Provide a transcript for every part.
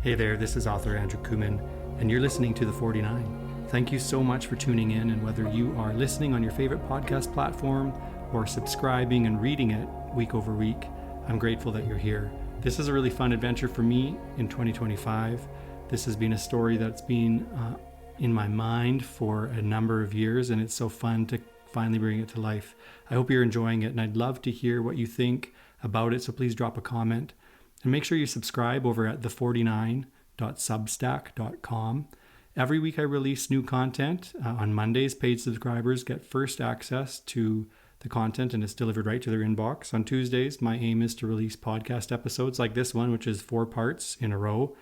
Hey there, this is author Andrew Kooman, and you're listening to The 49. Thank you so much for tuning in, and whether you are listening on your favorite podcast platform or subscribing and reading it week over week, I'm grateful that you're here. This is a really fun adventure for me in 2025. This has been a story that's been in my mind for a number of years, and it's so fun to finally bring it to life. I hope you're enjoying it, and I'd love to hear what you think about it, so please drop a comment. And make sure you subscribe over at the49.substack.com. Every week I release new content. On Mondays, paid subscribers get first access to the content and it's delivered right to their inbox. On Tuesdays, my aim is to release podcast episodes like this one, which is 4 parts in a row.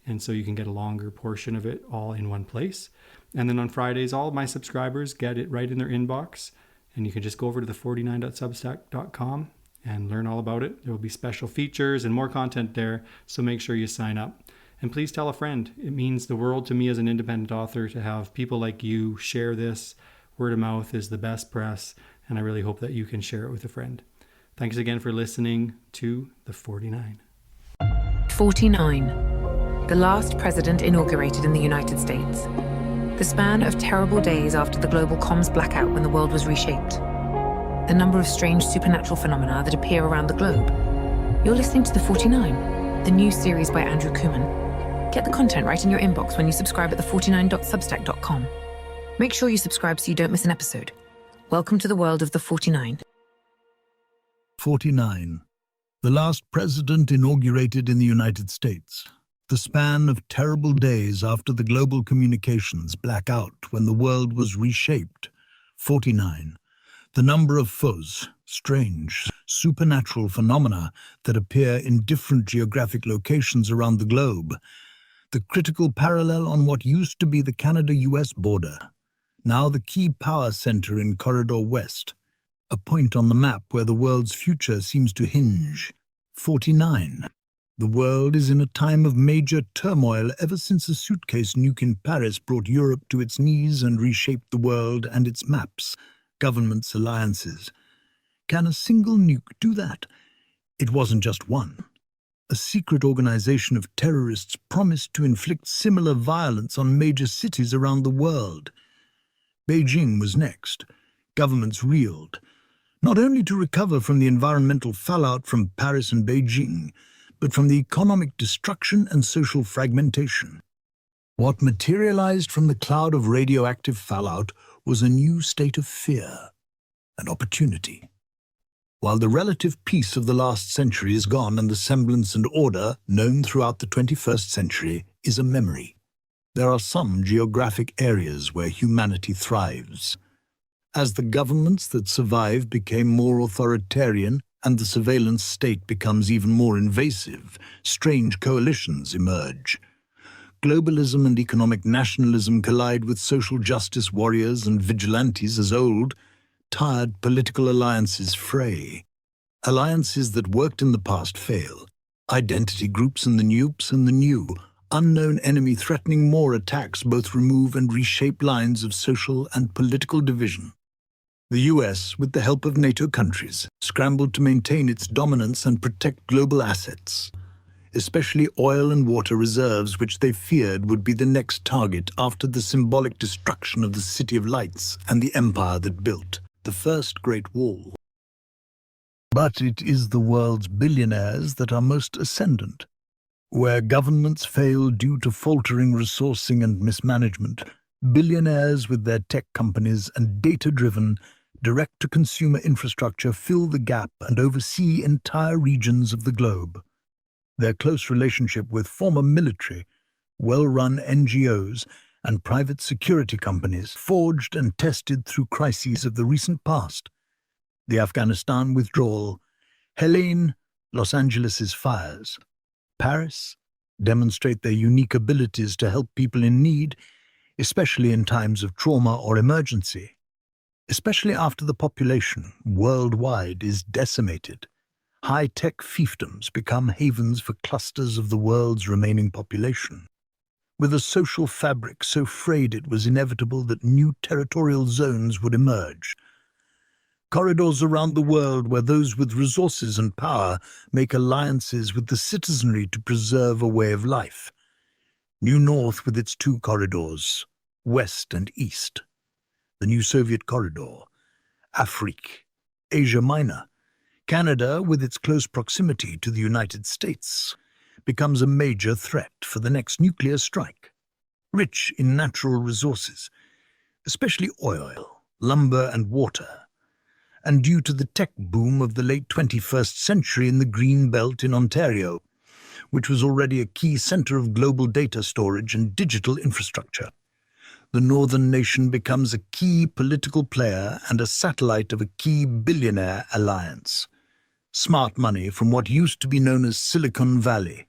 And so you can get a longer portion of it all in one place. And then on Fridays, all of my subscribers get it right in their inbox. And you can just go over to the49.substack.com and learn all about it. There will be special features and more content there, so make sure you sign up. And please tell a friend. It means the world to me as an independent author to have people like you share this. Word of mouth is the best press, and I really hope that you can share it with a friend. Thanks again for listening to The 49. 49. The last president inaugurated in the United States. The span of terrible days after the global comms blackout when the world was reshaped. The number of strange supernatural phenomena that appear around the globe. You're listening to The 49, the new series by Andrew Kooman. Get the content right in your inbox when you subscribe at the49.substack.com. Make sure you subscribe so you don't miss an episode. Welcome to the world of The 49. 49. The last president inaugurated in the United States. The span of terrible days after the global communications blackout when the world was reshaped. 49. The number of foes, strange, supernatural phenomena that appear in different geographic locations around the globe. The critical parallel on what used to be the Canada-US border, now the key power center in Corridor West, a point on the map where the world's future seems to hinge. 49. The world is in a time of major turmoil ever since a suitcase nuke in Paris brought Europe to its knees and reshaped the world and its maps. Governments' alliances. Can a single nuke do that? It wasn't just one. A secret organization of terrorists promised to inflict similar violence on major cities around the world. Beijing was next. Governments reeled, not only to recover from the environmental fallout from Paris and Beijing, but from the economic destruction and social fragmentation. What materialized from the cloud of radioactive fallout was a new state of fear, an opportunity. While the relative peace of the last century is gone and the semblance and order known throughout the 21st century is a memory, there are some geographic areas where humanity thrives. As the governments that survive became more authoritarian and the surveillance state becomes even more invasive, strange coalitions emerge. Globalism and economic nationalism collide with social justice warriors and vigilantes as old, tired political alliances fray. Alliances that worked in the past fail. Identity groups and the new, unknown enemy threatening more attacks both remove and reshape lines of social and political division. The US, with the help of NATO countries, scrambled to maintain its dominance and protect global assets, especially oil and water reserves, which they feared would be the next target after the symbolic destruction of the City of Lights and the empire that built the First Great Wall. But it is the world's billionaires that are most ascendant. Where governments fail due to faltering resourcing and mismanagement, billionaires with their tech companies and data-driven, direct-to-consumer infrastructure fill the gap and oversee entire regions of the globe. Their close relationship with former military, well-run NGOs, and private security companies forged and tested through crises of the recent past. The Afghanistan withdrawal, Helene, Los Angeles' fires, Paris, demonstrate their unique abilities to help people in need, especially in times of trauma or emergency, especially after the population worldwide is decimated. High-tech fiefdoms become havens for clusters of the world's remaining population. With a social fabric so frayed it was inevitable that new territorial zones would emerge. Corridors around the world where those with resources and power make alliances with the citizenry to preserve a way of life. New North with its two corridors, West and East, the new Soviet corridor, Afrique, Asia Minor, Canada, with its close proximity to the United States, becomes a major threat for the next nuclear strike. Rich in natural resources, especially oil, lumber and water, and due to the tech boom of the late 21st century in the Green Belt in Ontario, which was already a key centre of global data storage and digital infrastructure. The northern nation becomes a key political player and a satellite of a key billionaire alliance. Smart money from what used to be known as Silicon Valley.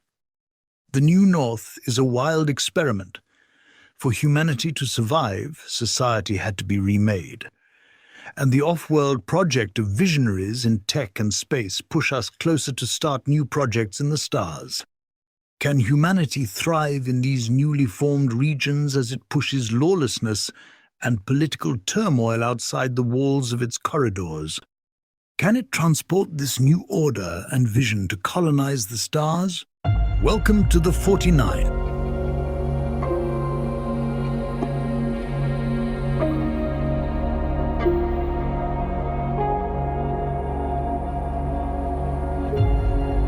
The New North is a wild experiment. For humanity to survive, society had to be remade. And the off-world project of visionaries in tech and space push us closer to start new projects in the stars. Can humanity thrive in these newly formed regions as it pushes lawlessness and political turmoil outside the walls of its corridors? Can it transport this new order and vision to colonize the stars? Welcome to the 49.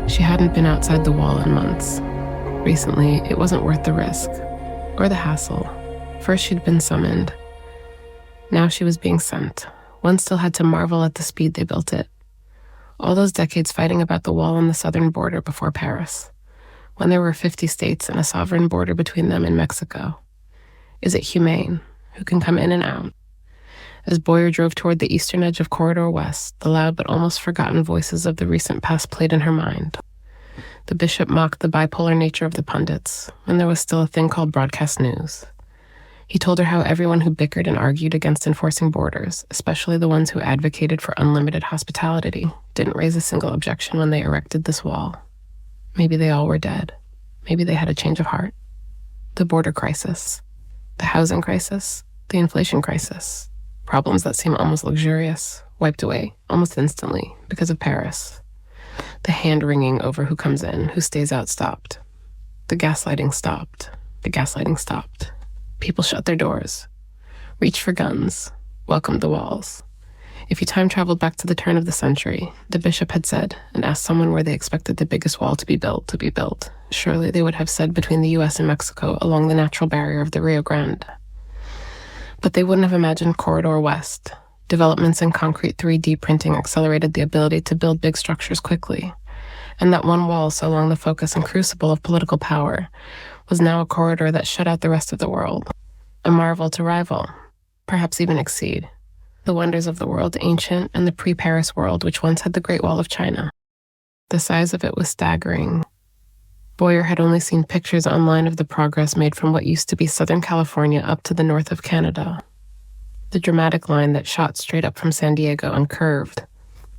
She hadn't been outside the wall in months. Recently, it wasn't worth the risk, or the hassle. First she'd been summoned. Now she was being sent. One still had to marvel at the speed they built it. All those decades fighting about the wall on the southern border before Paris, when there were 50 states and a sovereign border between them and Mexico. Is it humane? Who can come in and out? As Boyer drove toward the eastern edge of Corridor West, the loud but almost forgotten voices of the recent past played in her mind. The bishop mocked the bipolar nature of the pundits, when there was still a thing called broadcast news. He told her how everyone who bickered and argued against enforcing borders, especially the ones who advocated for unlimited hospitality, didn't raise a single objection when they erected this wall. Maybe they all were dead. Maybe they had a change of heart. The border crisis, the housing crisis, the inflation crisis, problems that seem almost luxurious, wiped away almost instantly because of Paris. The hand-wringing over who comes in, who stays out stopped. The gaslighting stopped. The gaslighting stopped. People shut their doors, reached for guns, welcomed the walls. If you time-traveled back to the turn of the century, the bishop had said, and asked someone where they expected the biggest wall to be built, surely they would have said between the U.S. and Mexico along the natural barrier of the Rio Grande. But they wouldn't have imagined Corridor West. Developments in concrete 3D printing accelerated the ability to build big structures quickly. And that one wall so long the focus and crucible of political power was now a corridor that shut out the rest of the world. A marvel to rival, perhaps even exceed, the wonders of the world ancient and the pre-Paris world which once had the Great Wall of China. The size of it was staggering. Boyer had only seen pictures online of the progress made from what used to be Southern California up to the north of Canada. The dramatic line that shot straight up from San Diego and curved,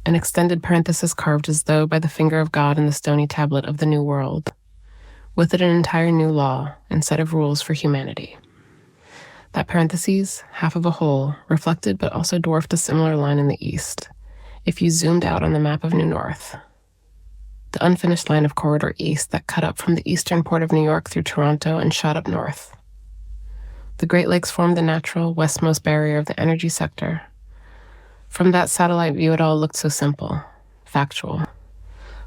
an extended parenthesis carved as though by the finger of God in the stony tablet of the New World. With it an entire new law and set of rules for humanity. That parenthesis, half of a whole, reflected but also dwarfed a similar line in the east, if you zoomed out on the map of New North. The unfinished line of Corridor East that cut up from the eastern port of New York through Toronto and shot up north. The Great Lakes formed the natural westmost barrier of the energy sector. From that satellite view, it all looked so simple, factual.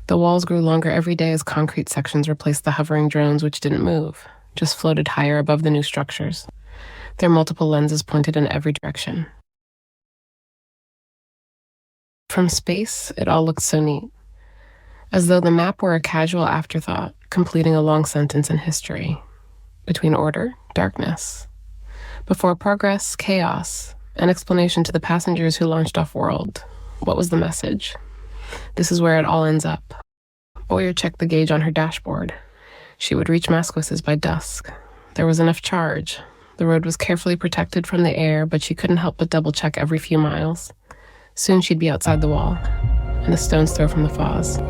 The walls grew longer every day as concrete sections replaced the hovering drones which didn't move, just floated higher above the new structures. Their multiple lenses pointed in every direction. From space, it all looked so neat, as though the map were a casual afterthought, completing a long sentence in history. Between order, darkness. Before progress, chaos. An explanation to the passengers who launched off-world. What was the message? This is where it all ends up. Boyer checked the gauge on her dashboard. She would reach Masquis's by dusk. There was enough charge. The road was carefully protected from the air, but she couldn't help but double-check every few miles. Soon she'd be outside the wall, and a stone's throw from the Foz.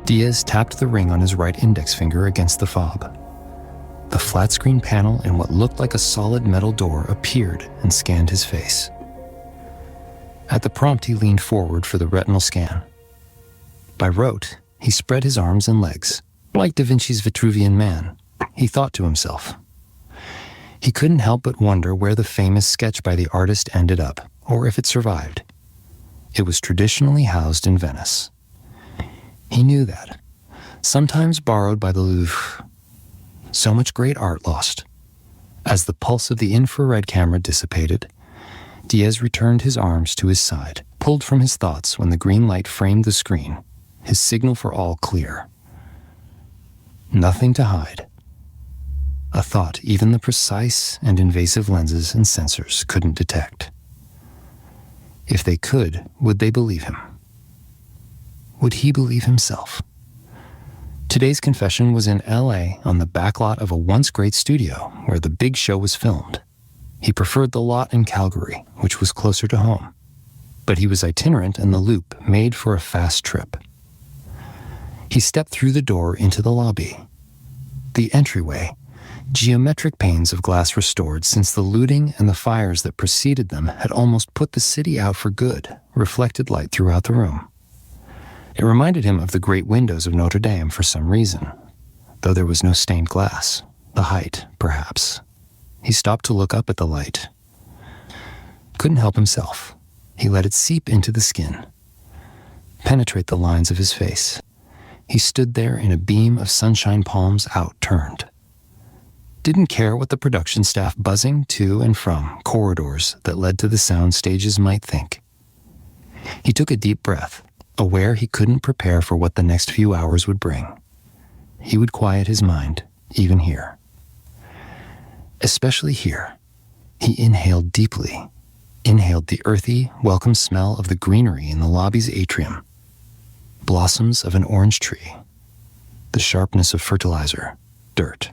Diaz tapped the ring on his right index finger against the fob. The flat-screen panel in what looked like a solid metal door appeared and scanned his face. At the prompt, he leaned forward for the retinal scan. By rote, he spread his arms and legs, like Da Vinci's Vitruvian Man, he thought to himself. He couldn't help but wonder where the famous sketch by the artist ended up, or if it survived. It was traditionally housed in Venice. He knew that, sometimes borrowed by the Louvre. So much great art lost. As the pulse of the infrared camera dissipated, Diaz returned his arms to his side, pulled from his thoughts when the green light framed the screen, his signal for all clear. Nothing to hide. A thought even the precise and invasive lenses and sensors couldn't detect. If they could, would they believe him? Would he believe himself? Today's confession was in L.A. on the backlot of a once great studio where the big show was filmed. He preferred the lot in Calgary, which was closer to home. But he was itinerant and the loop made for a fast trip. He stepped through the door into the lobby. The entryway, geometric panes of glass restored since the looting and the fires that preceded them had almost put the city out for good, reflected light throughout the room. It reminded him of the great windows of Notre Dame for some reason, though there was no stained glass, the height, perhaps. He stopped to look up at the light. Couldn't help himself. He let it seep into the skin, penetrate the lines of his face. He stood there in a beam of sunshine, palms outturned. Didn't care what the production staff buzzing to and from corridors that led to the sound stages might think. He took a deep breath, aware he couldn't prepare for what the next few hours would bring. He would quiet his mind, even here. Especially here. He inhaled deeply, inhaled the earthy, welcome smell of the greenery in the lobby's atrium. Blossoms of an orange tree, the sharpness of fertilizer, dirt.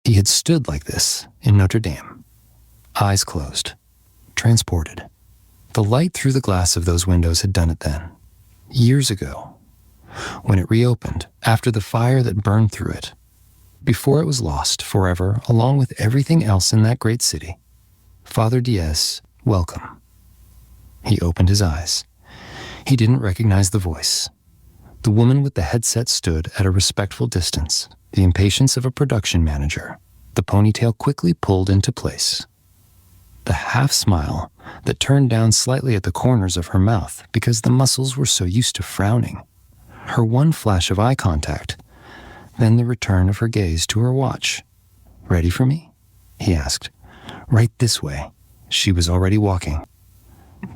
He had stood like this in Notre Dame, eyes closed, transported. The light through the glass of those windows had done it then, years ago, when it reopened after the fire that burned through it, before it was lost forever along with everything else in that great city. Father Diaz, welcome. He opened his eyes. He didn't recognize the voice. The woman with the headset stood at a respectful distance, the impatience of a production manager, the ponytail quickly pulled into place. The half smile that turned down slightly at the corners of her mouth because the muscles were so used to frowning. Her one flash of eye contact, then the return of her gaze to her watch. Ready for me? He asked. Right this way. She was already walking.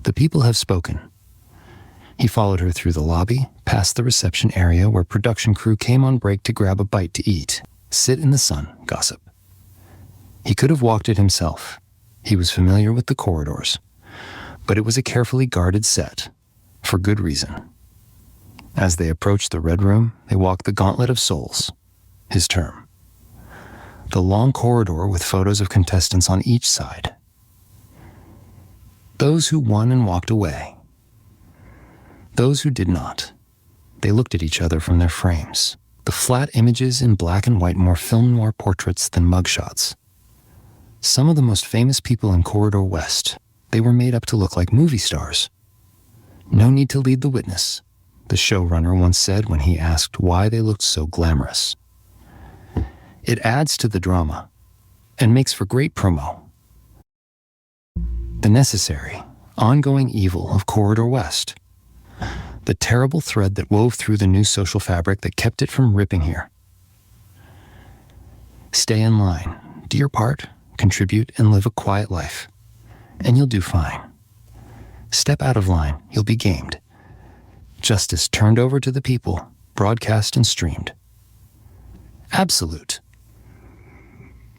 The people have spoken. He followed her through the lobby, past the reception area where production crew came on break to grab a bite to eat, sit in the sun, gossip. He could have walked it himself. He was familiar with the corridors, but it was a carefully guarded set, for good reason. As they approached the Red Room, they walked the Gauntlet of Souls, his term. The long corridor with photos of contestants on each side. Those who won and walked away. Those who did not. They looked at each other from their frames, the flat images in black and white more film noir portraits than mugshots. Some of the most famous people in Corridor West, they were made up to look like movie stars. No need to lead the witness, the showrunner once said when he asked why they looked so glamorous. It adds to the drama and makes for great promo. The necessary, ongoing evil of Corridor West. The terrible thread that wove through the new social fabric that kept it from ripping here. Stay in line, do your part, contribute, and live a quiet life, and you'll do fine. Step out of line, you'll be gamed. Justice turned over to the people, broadcast and streamed. Absolute.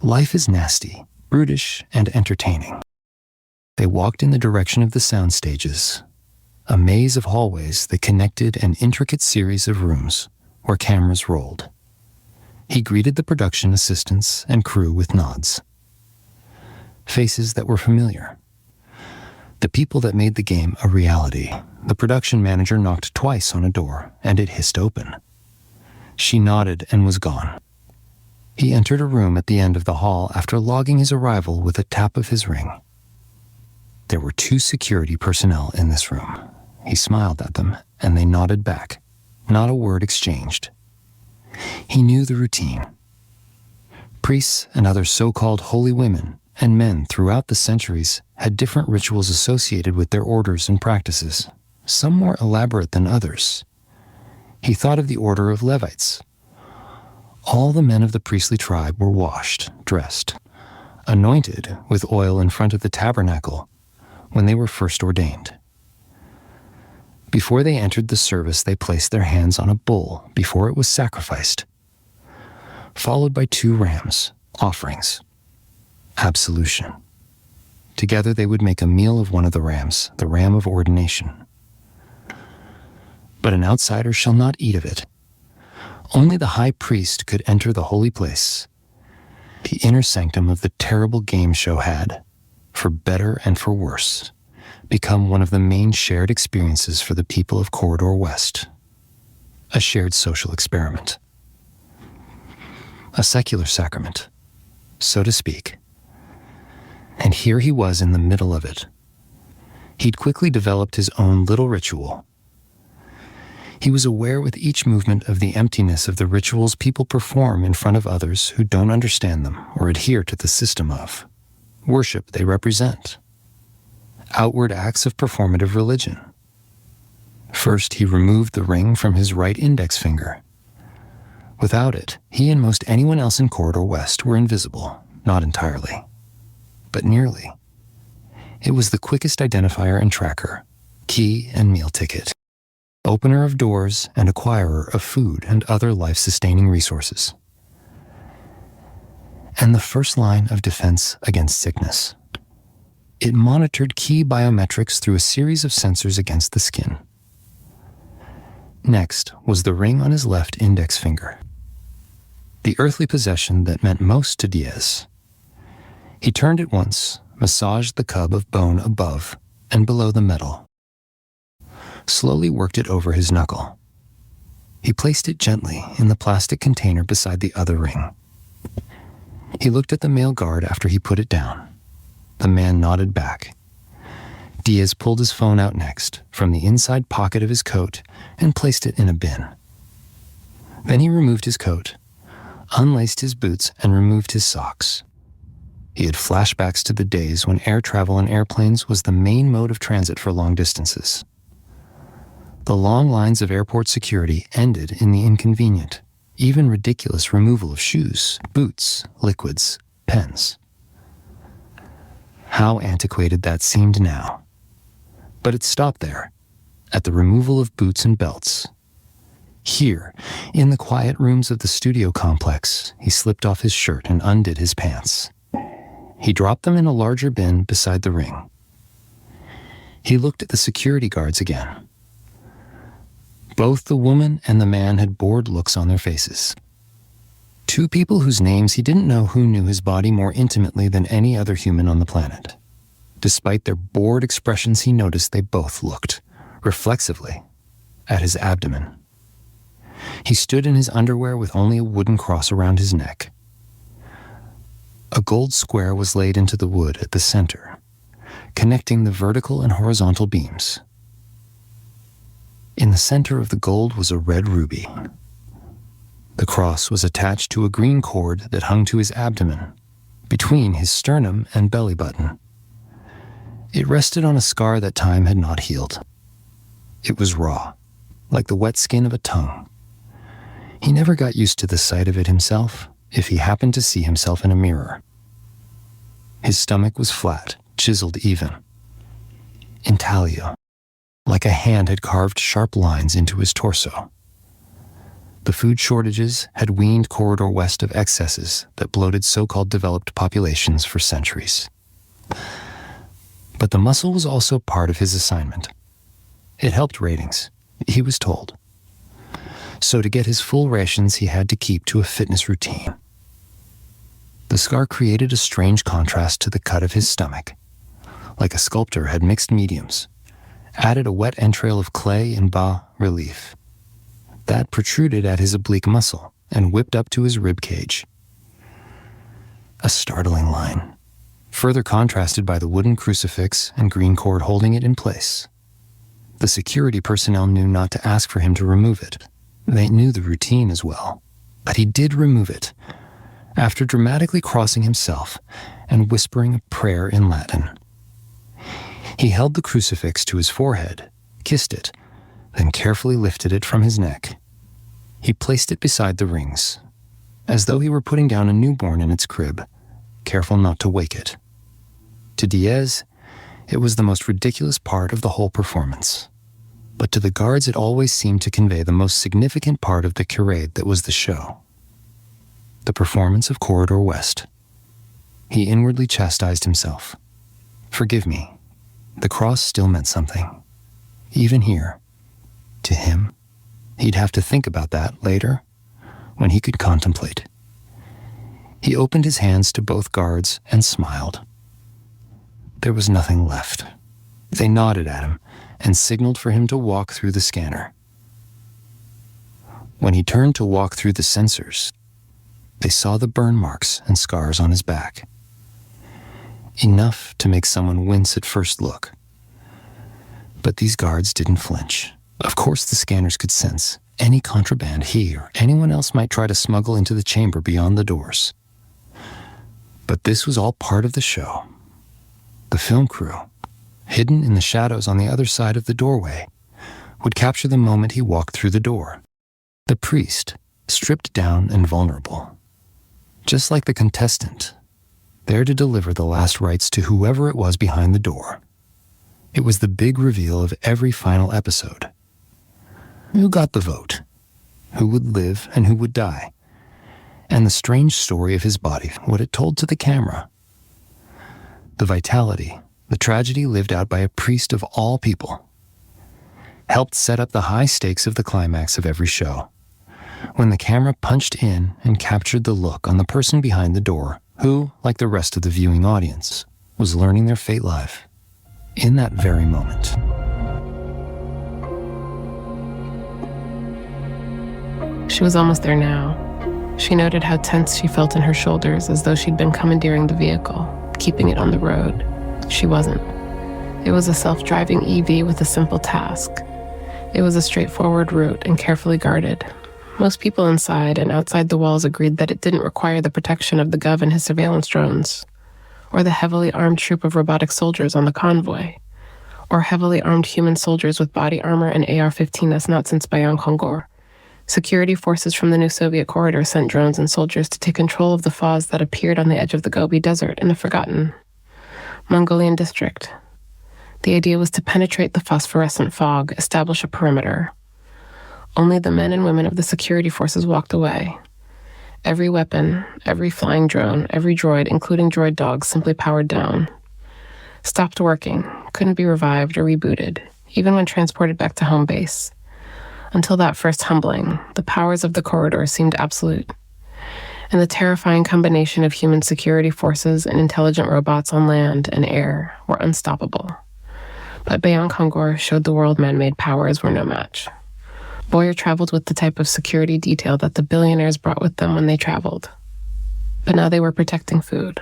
Life is nasty, brutish, and entertaining. They walked in the direction of the sound stages, a maze of hallways that connected an intricate series of rooms where cameras rolled. He greeted the production assistants and crew with nods. Faces that were familiar. The people that made the game a reality. The production manager knocked twice on a door, and it hissed open. She nodded and was gone. He entered a room at the end of the hall after logging his arrival with a tap of his ring. There were 2 security personnel in this room. He smiled at them, and they nodded back. not a word exchanged. He knew the routine. Priests and other so-called holy women and men throughout the centuries had different rituals associated with their orders and practices, some more elaborate than others. He thought of the order of Levites. All the men of the priestly tribe were washed, dressed, anointed with oil in front of the tabernacle when they were first ordained. Before they entered the service, they placed their hands on a bull before it was sacrificed, followed by 2 rams, offerings, absolution. Together they would make a meal of one of the rams, the ram of ordination. But an outsider shall not eat of it. Only the high priest could enter the holy place. The inner sanctum of the terrible game show had, for better and for worse, become one of the main shared experiences for the people of Corridor West. A shared social experiment. A secular sacrament, so to speak. And here he was in the middle of it. He'd quickly developed his own little ritual. He was aware with each movement of the emptiness of the rituals people perform in front of others who don't understand them or adhere to the system of worship they represent. Outward acts of performative religion. First, he removed the ring from his right index finger. Without it, he and most anyone else in Corridor West were invisible, not entirely, but nearly. It was the quickest identifier and tracker, key and meal ticket, opener of doors and acquirer of food and other life-sustaining resources, and the first line of defense against sickness. It monitored key biometrics through a series of sensors against the skin. Next was the ring on his left index finger, the earthly possession that meant most to Diaz. He turned it once, massaged the cub of bone above and below the metal, slowly worked it over his knuckle. He placed it gently in the plastic container beside the other ring. He looked at the male guard after he put it down. The man nodded back. Diaz pulled his phone out next, from the inside pocket of his coat, and placed it in a bin. Then he removed his coat, unlaced his boots, and removed his socks. He had flashbacks to the days when air travel in airplanes was the main mode of transit for long distances. The long lines of airport security ended in the inconvenient, even ridiculous removal of shoes, boots, liquids, pens. How antiquated that seemed now. But it stopped there, at the removal of boots and belts. Here, in the quiet rooms of the studio complex, he slipped off his shirt and undid his pants. He dropped them in a larger bin beside the ring. He looked at the security guards again. Both the woman and the man had bored looks on their faces. 2 people whose names he didn't know who knew his body more intimately than any other human on the planet. Despite their bored expressions, he noticed they both looked, reflexively, at his abdomen. He stood in his underwear with only a wooden cross around his neck. A gold square was laid into the wood at the center, connecting the vertical and horizontal beams. In the center of the gold was a red ruby. The cross was attached to a green cord that hung to his abdomen, between his sternum and belly button. It rested on a scar that time had not healed. It was raw, like the wet skin of a tongue. He never got used to the sight of it himself, if he happened to see himself in a mirror. His stomach was flat, chiseled even. Intaglio, like a hand had carved sharp lines into his torso. The food shortages had weaned Corridor West of excesses that bloated so-called developed populations for centuries. But the muscle was also part of his assignment. It helped ratings, he was told. So to get his full rations, he had to keep to a fitness routine. The scar created a strange contrast to the cut of his stomach, like a sculptor had mixed mediums, added a wet entrail of clay in bas relief. That protruded at his oblique muscle and whipped up to his rib cage. A startling line, further contrasted by the wooden crucifix and green cord holding it in place. The security personnel knew not to ask for him to remove it, They knew the routine as well, but he did remove it, after dramatically crossing himself and whispering a prayer in Latin. He held the crucifix to his forehead, kissed it, then carefully lifted it from his neck. He placed it beside the rings, as though he were putting down a newborn in its crib, careful not to wake it. To Diaz, it was the most ridiculous part of the whole performance. But to the guards it always seemed to convey the most significant part of the charade that was the show. The performance of Corridor West. He inwardly chastised himself. Forgive me. The cross still meant something. Even here. To him. He'd have to think about that later, when he could contemplate. He opened his hands to both guards and smiled. There was nothing left. They nodded at him and signaled for him to walk through the scanner. When he turned to walk through the sensors, they saw the burn marks and scars on his back. Enough to make someone wince at first look. But these guards didn't flinch. Of course the scanners could sense any contraband he or anyone else might try to smuggle into the chamber beyond the doors. But this was all part of the show. The film crew, hidden in the shadows on the other side of the doorway, would capture the moment he walked through the door. The priest, stripped down and vulnerable. Just like the contestant, there to deliver the last rites to whoever it was behind the door. It was the big reveal of every final episode. Who got the vote? Who would live and who would die? And the strange story of his body, what it told to the camera. The vitality, the tragedy lived out by a priest of all people, helped set up the high stakes of the climax of every show, when the camera punched in and captured the look on the person behind the door, who, like the rest of the viewing audience, was learning their fate live, in that very moment. She was almost there now. She noted how tense she felt in her shoulders, as though she'd been commandeering the vehicle, keeping it on the road. She wasn't. It was a self-driving EV with a simple task. It was a straightforward route and carefully guarded. Most people inside and outside the walls agreed that it didn't require the protection of the Gov and his surveillance drones, or the heavily armed troop of robotic soldiers on the convoy, or heavily armed human soldiers with body armor and AR-15 that's not since Bayan-Kongor. Security forces from the new Soviet corridor sent drones and soldiers to take control of the FAWs that appeared on the edge of the Gobi Desert in the forgotten Mongolian district. The idea was to penetrate the phosphorescent fog, establish a perimeter. Only the men and women of the security forces walked away. Every weapon, every flying drone, every droid, including droid dogs, simply powered down. Stopped working, couldn't be revived or rebooted, even when transported back to home base. Until that first humbling, the powers of the corridor seemed absolute, and the terrifying combination of human security forces and intelligent robots on land and air were unstoppable. But Bayan-Kongor showed the world man-made powers were no match. Boyer traveled with the type of security detail that the billionaires brought with them when they traveled. But now they were protecting food.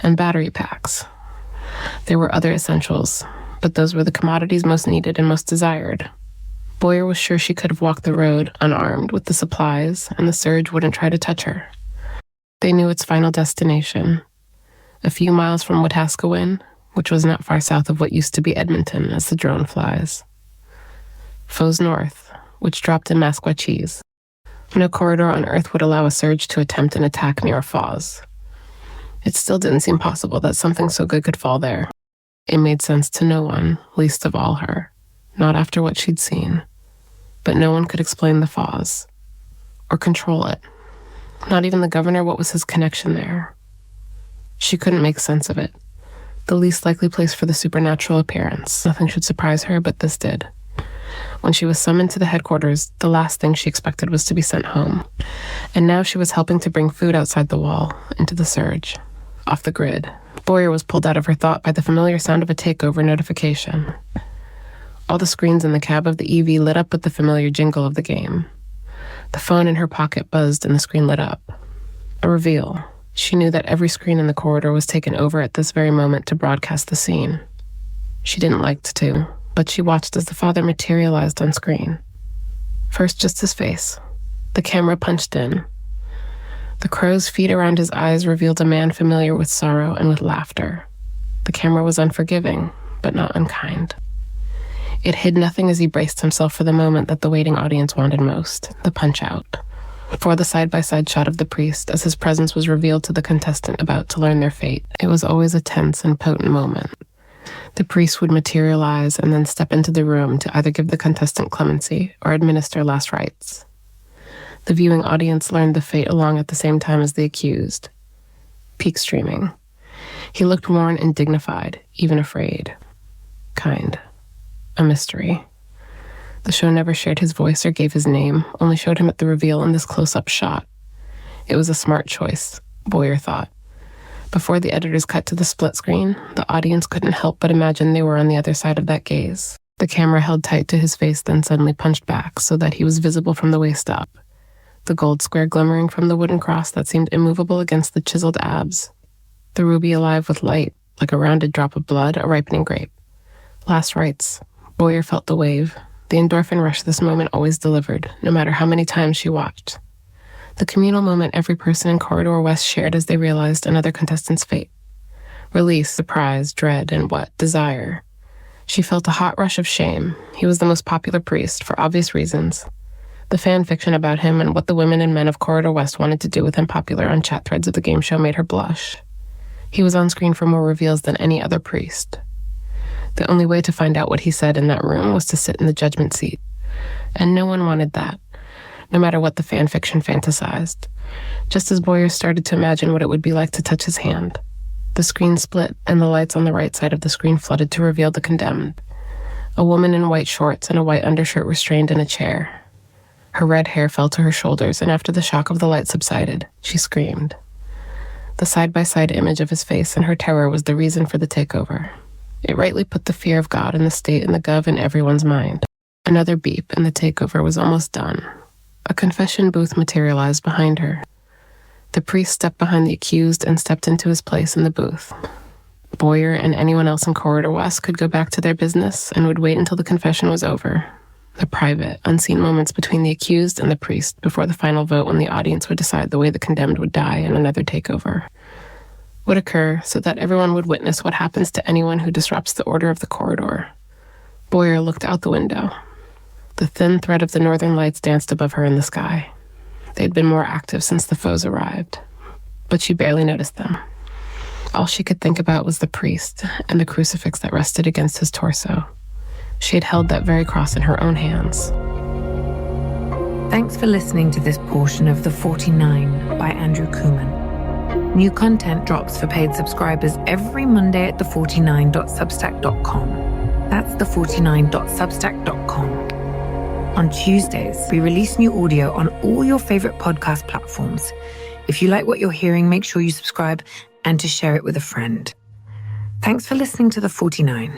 And battery packs. There were other essentials, but those were the commodities most needed and most desired. Boyer was sure she could have walked the road unarmed with the supplies, and the surge wouldn't try to touch her. They knew its final destination, a few miles from Wetaskiwin, which was not far south of what used to be Edmonton as the drone flies. Foes North, which dropped in Masquachese. No corridor on Earth would allow a surge to attempt an attack near Foz. It still didn't seem possible that something so good could fall there. It made sense to no one, least of all her, not after what she'd seen. But no one could explain the Foz, or control it. Not even the governor. What was his connection there? She couldn't make sense of it. The least likely place for the supernatural appearance. Nothing should surprise her, but this did. When she was summoned to the headquarters, the last thing she expected was to be sent home. And now she was helping to bring food outside the wall, into the surge, off the grid. Boyer was pulled out of her thought by the familiar sound of a takeover notification. All the screens in the cab of the EV lit up with the familiar jingle of the game. The phone in her pocket buzzed and the screen lit up. A reveal. She knew that every screen in the corridor was taken over at this very moment to broadcast the scene. She didn't like to, but she watched as the father materialized on screen. First, just his face. The camera punched in. The crow's feet around his eyes revealed a man familiar with sorrow and with laughter. The camera was unforgiving, but not unkind. It hid nothing as he braced himself for the moment that the waiting audience wanted most, the punch-out. For the side-by-side shot of the priest as his presence was revealed to the contestant about to learn their fate, it was always a tense and potent moment. The priest would materialize and then step into the room to either give the contestant clemency or administer last rites. The viewing audience learned the fate along at the same time as the accused. Peak streaming. He looked worn and dignified, even afraid. Kind. A mystery. The show never shared his voice or gave his name, only showed him at the reveal in this close-up shot. It was a smart choice, Boyer thought. Before the editors cut to the split screen, the audience couldn't help but imagine they were on the other side of that gaze. The camera held tight to his face, then suddenly punched back so that he was visible from the waist up, the gold square glimmering from the wooden cross that seemed immovable against the chiseled abs, the ruby alive with light, like a rounded drop of blood, a ripening grape. Last rites. Boyer felt the wave. The endorphin rush this moment always delivered, no matter how many times she watched. The communal moment every person in Corridor West shared as they realized another contestant's fate. Release, surprise, dread, and what? Desire. She felt a hot rush of shame. He was the most popular priest, for obvious reasons. The fan fiction about him and what the women and men of Corridor West wanted to do with him popular on chat threads of the game show made her blush. He was on screen for more reveals than any other priest. The only way to find out what he said in that room was to sit in the judgment seat. And no one wanted that, no matter what the fan fiction fantasized. Just as Boyer started to imagine what it would be like to touch his hand. The screen split, and the lights on the right side of the screen flooded to reveal the condemned. A woman in white shorts and a white undershirt restrained in a chair. Her red hair fell to her shoulders, and after the shock of the light subsided, she screamed. The side-by-side image of his face and her terror was the reason for the takeover. It rightly put the fear of God and the state and the gov in everyone's mind. Another beep, and the takeover was almost done. A confession booth materialized behind her. The priest stepped behind the accused and stepped into his place in the booth. Boyer and anyone else in Corridor West could go back to their business and would wait until the confession was over. The private, unseen moments between the accused and the priest before the final vote when the audience would decide the way the condemned would die in another takeover would occur so that everyone would witness what happens to anyone who disrupts the order of the corridor. Boyer looked out the window. The thin thread of the northern lights danced above her in the sky. They'd been more active since the foes arrived, but she barely noticed them. All she could think about was the priest and the crucifix that rested against his torso. She had held that very cross in her own hands. Thanks for listening to this portion of The 49 by Andrew Kooman. New content drops for paid subscribers every Monday at the49.substack.com. That's the49.substack.com. On Tuesdays, we release new audio on all your favorite podcast platforms. If you like what you're hearing, make sure you subscribe and to share it with a friend. Thanks for listening to The 49.